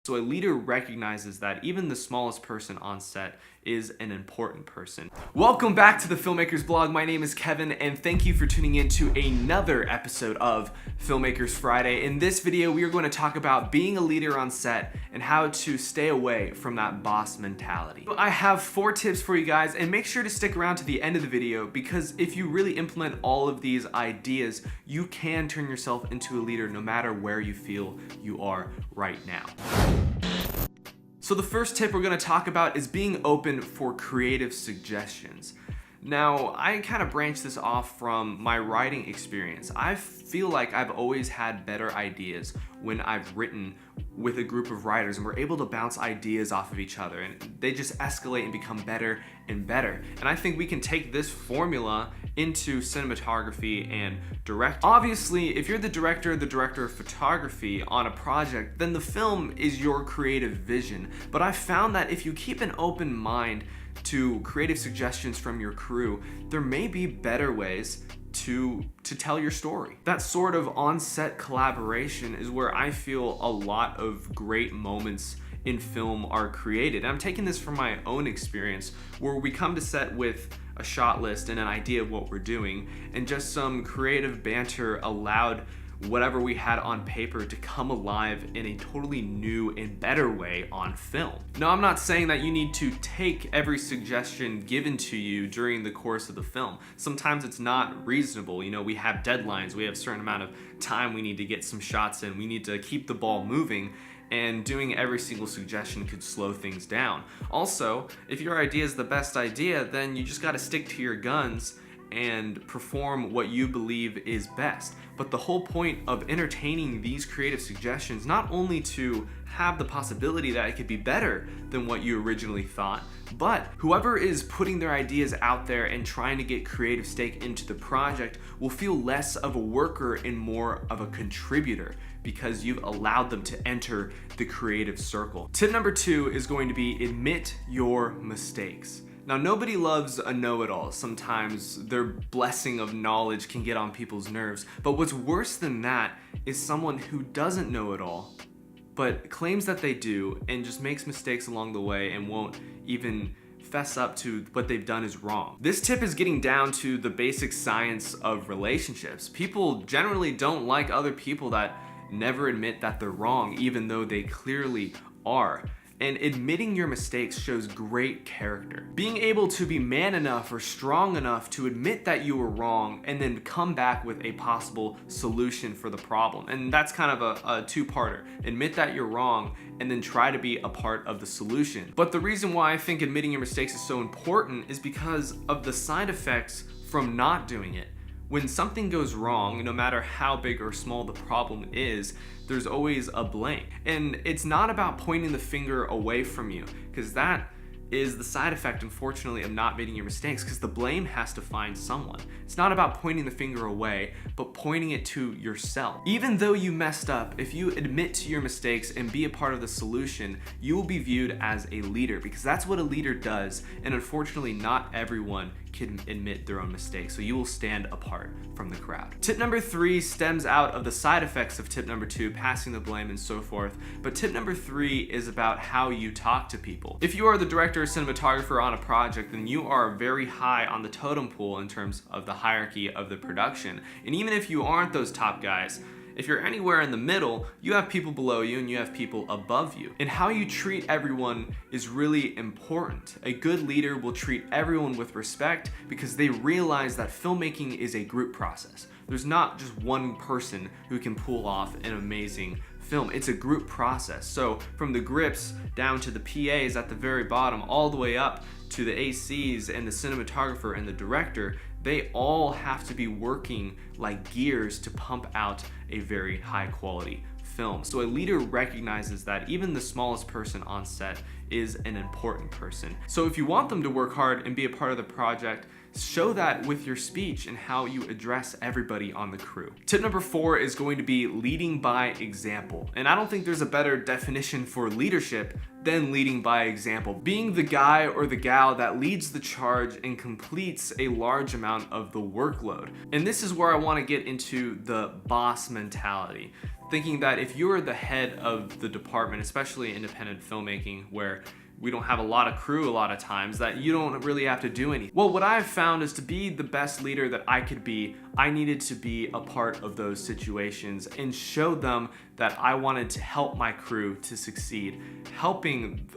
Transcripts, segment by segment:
So a leader recognizes that even the smallest person on set is an important person. Welcome back to the Filmmakers Blog. My name is Kevin, and thank you for tuning in to another episode of Filmmakers Friday. In this video, we are going to talk about being a leader on set and how to stay away from that boss mentality. I have 4 tips for you guys, and make sure to stick around to the end of the video because if you really implement all of these ideas, you can turn yourself into a leader no matter where you feel you are right now. So the first tip we're going to talk about is being open for creative suggestions. Now, I kind of branched this off from my writing experience. I feel like I've always had better ideas when I've written with a group of writers and we're able to bounce ideas off of each other and they just escalate and become better and better. And I think we can take this formula into cinematography and directing. Obviously, if you're the director of photography on a project, then the film is your creative vision. But I found that if you keep an open mind to creative suggestions from your crew, there may be better ways to tell your story. That sort of on-set collaboration is where I feel a lot of great moments in film are created. And I'm taking this from my own experience where we come to set with a shot list and an idea of what we're doing, and just some creative banter allowed whatever we had on paper to come alive in a totally new and better way on film. Now, I'm not saying that you need to take every suggestion given to you during the course of the film. Sometimes it's not reasonable. You know, we have deadlines, we have a certain amount of time we need to get some shots in, we need to keep the ball moving, and doing every single suggestion could slow things down. Also, if your idea is the best idea, then you just gotta stick to your guns and perform what you believe is best. But the whole point of entertaining these creative suggestions, not only to have the possibility that it could be better than what you originally thought, but whoever is putting their ideas out there and trying to get creative stake into the project will feel less of a worker and more of a contributor because you've allowed them to enter the creative circle. Tip number 2 is going to be admit your mistakes. Now, nobody loves a know-it-all. Sometimes their blessing of knowledge can get on people's nerves. But what's worse than that is someone who doesn't know it all, but claims that they do and just makes mistakes along the way and won't even fess up to what they've done is wrong. This tip is getting down to the basic science of relationships. People generally don't like other people that never admit that they're wrong, even though they clearly are. And admitting your mistakes shows great character. Being able to be man enough or strong enough to admit that you were wrong and then come back with a possible solution for the problem. And that's kind of a two-parter. Admit that you're wrong and then try to be a part of the solution. But the reason why I think admitting your mistakes is so important is because of the side effects from not doing it. When something goes wrong, no matter how big or small the problem is, there's always a blame. And it's not about pointing the finger away from you, because that is the side effect, unfortunately, of not making your mistakes, because the blame has to find someone. It's not about pointing the finger away, but pointing it to yourself. Even though you messed up, if you admit to your mistakes and be a part of the solution, you will be viewed as a leader, because that's what a leader does, and unfortunately, not everyone can admit their own mistakes, so you will stand apart from the crowd. Tip number 3 stems out of the side effects of tip number 2, passing the blame and so forth, but tip number 3 is about how you talk to people. If you are the director or cinematographer on a project, then you are very high on the totem pole in terms of the hierarchy of the production. And even if you aren't those top guys, if you're anywhere in the middle, you have people below you and you have people above you. And how you treat everyone is really important. A good leader will treat everyone with respect because they realize that filmmaking is a group process. There's not just one person who can pull off an amazing film. It's a group process. So from the grips down to the PAs at the very bottom, all the way up to the ACs and the cinematographer and the director, they all have to be working like gears to pump out a very high quality film. So a leader recognizes that even the smallest person on set is an important person. So if you want them to work hard and be a part of the project, show that with your speech and how you address everybody on the crew. Tip number 4 is going to be leading by example. And I don't think there's a better definition for leadership than leading by example. Being the guy or the gal that leads the charge and completes a large amount of the workload. And this is where I want to get into the boss mentality. thinking that if you're the head of the department, especially independent filmmaking, where we don't have a lot of crew a lot of times, that you don't really have to do anything. Well, what I've found is to be the best leader that I could be, I needed to be a part of those situations and show them that I wanted to help my crew to succeed, helping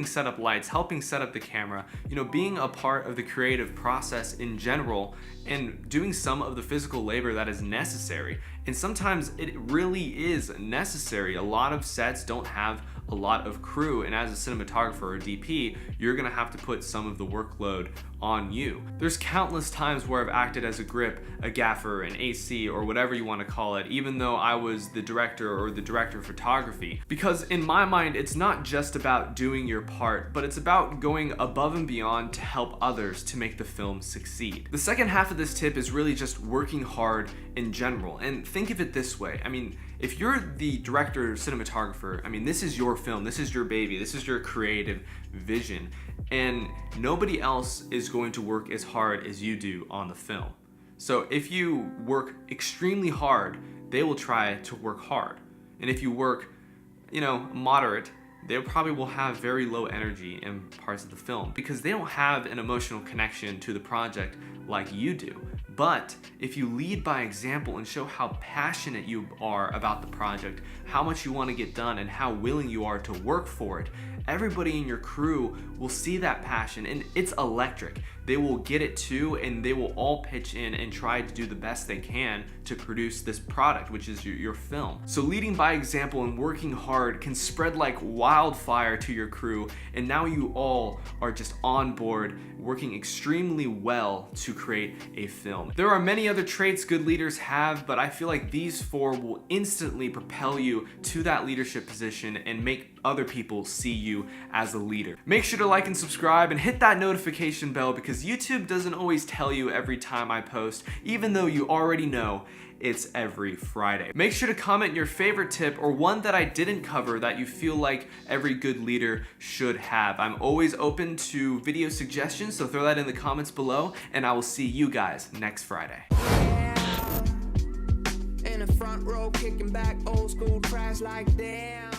set up lights, helping set up the camera, being a part of the creative process in general, and doing some of the physical labor that is necessary. And sometimes it really is necessary. A lot of sets don't have a lot of crew, and as a cinematographer or DP, you're gonna have to put some of the workload on you. There's countless times where I've acted as a grip, a gaffer, an AC, or whatever you want to call it, even though I was the director or the director of photography. Because in my mind, it's not just about doing your part, but it's about going above and beyond to help others to make the film succeed. The second half of this tip is really just working hard in general. And think of it this way. If you're the director or cinematographer, this is your film, this is your baby, this is your creative vision, and nobody else is going to work as hard as you do on the film. So if you work extremely hard, they will try to work hard. And if you work, moderate, they probably will have very low energy in parts of the film because they don't have an emotional connection to the project like you do. But if you lead by example and show how passionate you are about the project, how much you want to get done, and how willing you are to work for it, everybody in your crew will see that passion, and it's electric. They will get it too, and they will all pitch in and try to do the best they can to produce this product, which is your film. So leading by example and working hard can spread like wildfire to your crew, and now you all are just on board, working extremely well to create a film. There are many other traits good leaders have, but I feel like these 4 will instantly propel you to that leadership position and make other people see you as a leader. Make sure to like and subscribe and hit that notification bell, because YouTube doesn't always tell you every time I post, even though you already know it's every Friday. Make sure to comment your favorite tip or one that I didn't cover that you feel like every good leader should have. I'm always open to video suggestions, so throw that in the comments below, and I will see you guys next Friday. In the front row, kicking back old school tracks like damn.